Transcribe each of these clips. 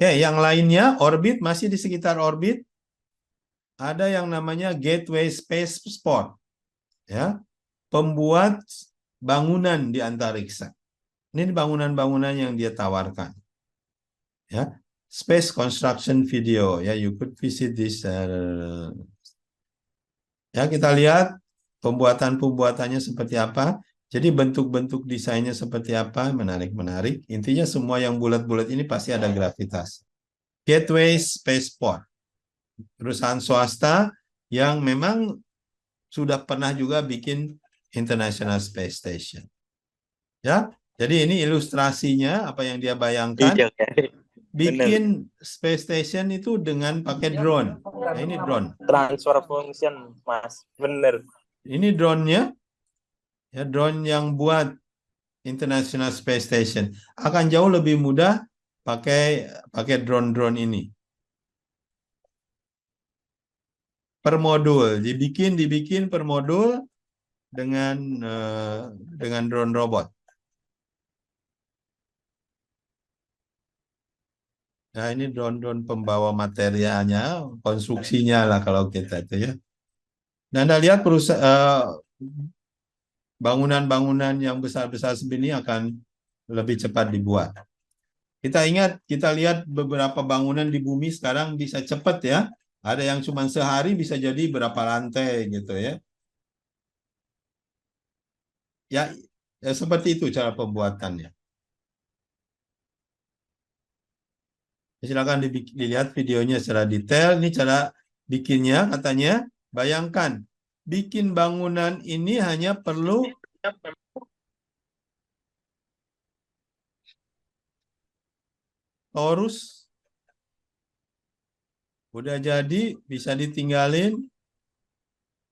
Oke, yang lainnya orbit, masih di sekitar orbit ada yang namanya Gateway Spaceport, ya, pembuat bangunan di antariksa. Ini bangunan-bangunan yang dia tawarkan, ya. Space construction video, ya, you could visit this. Ya, kita lihat pembuatannya seperti apa. Jadi bentuk-bentuk desainnya seperti apa, menarik-menarik. Intinya semua yang bulat-bulat ini pasti ada gravitas. Gateway Spaceport, perusahaan swasta yang memang sudah pernah juga bikin International Space Station. Ya, jadi ini ilustrasinya apa yang dia bayangkan. Iya, Bikin space station itu dengan pakai drone. Nah, ini drone. transfer function, Mas. Bener. Ini drone-nya, ya, drone yang buat International Space Station akan jauh lebih mudah pakai drone-drone ini. Per modul, dibikin per modul dengan drone robot. Nah, ini drone-drone pembawa materialnya, konstruksinya lah kalau kita itu, ya. Nah, Anda lihat bangunan-bangunan yang besar-besar segini akan lebih cepat dibuat. Kita lihat beberapa bangunan di bumi sekarang bisa cepat, ya. Ada yang cuma sehari bisa jadi berapa lantai gitu, ya. Ya, seperti itu cara pembuatannya. Silakan dilihat videonya secara detail. Ini cara bikinnya, katanya. Bayangkan, bikin bangunan ini hanya perlu torus. Udah jadi, bisa ditinggalin.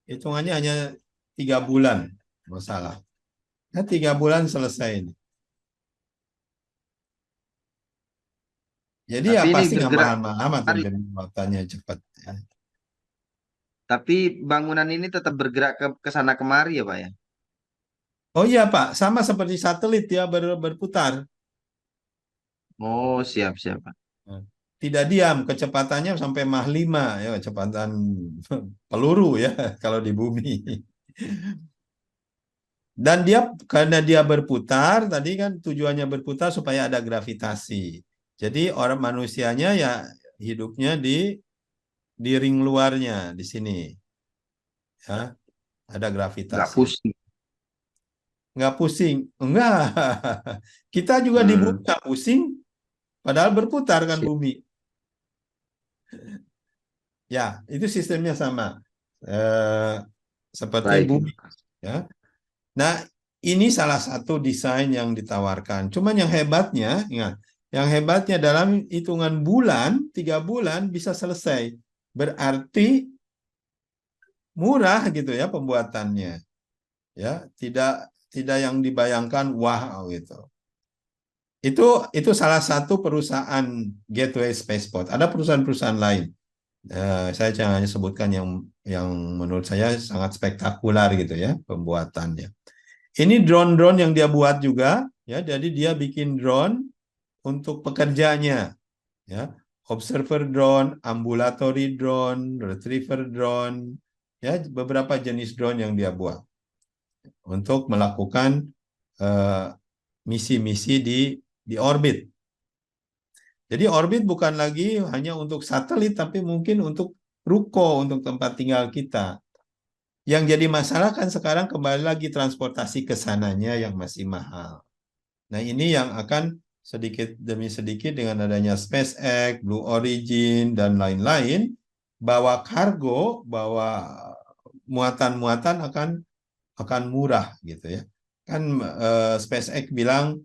Hitungannya hanya 3 bulan. Masalah. Nah, 3 bulan selesai ini. Jadi Tapi ya ini pasti nggak bergerak mahal-mahal amat hari. untuk pembuatannya cepat, ya. Tapi bangunan ini tetap bergerak ke sana kemari ya Pak ya? Oh iya Pak, sama seperti satelit ya, berputar. Oh siap-siap Pak. Tidak diam, kecepatannya sampai Mach 5 ya, kecepatan peluru ya kalau di bumi. Dan dia karena dia berputar, tadi kan tujuannya berputar supaya ada gravitasi. Jadi orang manusianya ya hidupnya di ring luarnya di sini. Ya, ada Nggak gravitasi. pusing. Nggak pusing. Enggak. Kita juga di bumi Hmm, nggak pusing, padahal berputar kan siap. bumi. Ya, itu sistemnya sama. Eh, Seperti Baik. bumi. Ya. Nah, ini salah satu desain yang ditawarkan. Cuman yang hebatnya, ingat, yang hebatnya dalam hitungan bulan, 3 bulan bisa selesai. Berarti murah gitu ya pembuatannya. Ya, tidak yang dibayangkan wow gitu. Itu salah satu perusahaan Gateway Spaceport. Ada perusahaan-perusahaan lain. Saya hanya sebutkan yang menurut saya sangat spektakuler gitu ya pembuatannya. Ini drone-drone yang dia buat juga, ya. Jadi dia bikin drone untuk pekerjanya, ya. Observer drone, ambulatory drone, retriever drone, ya, beberapa jenis drone yang dia buat untuk melakukan misi-misi di orbit. Jadi orbit bukan lagi hanya untuk satelit, tapi mungkin untuk ruko, untuk tempat tinggal kita. Yang jadi masalah kan sekarang kembali lagi transportasi ke sananya yang masih mahal. Nah, ini yang akan sedikit demi sedikit dengan adanya SpaceX, Blue Origin, dan lain-lain, bawa kargo, bawa muatan-muatan akan murah gitu ya. Kan SpaceX bilang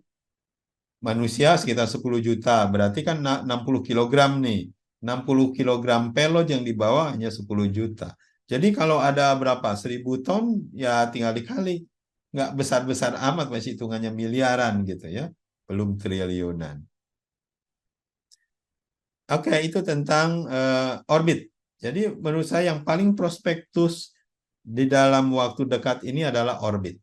manusia sekitar 10 juta, berarti kan 60 kilogram nih. 60 kilogram payload yang dibawa hanya 10 juta. Jadi kalau ada berapa? 1000 ton, ya tinggal dikali. Nggak besar-besar amat, masih hitungannya miliaran gitu ya. Belum triliunan. Oke, itu tentang orbit. Jadi menurut saya yang paling prospektus di dalam waktu dekat ini adalah orbit.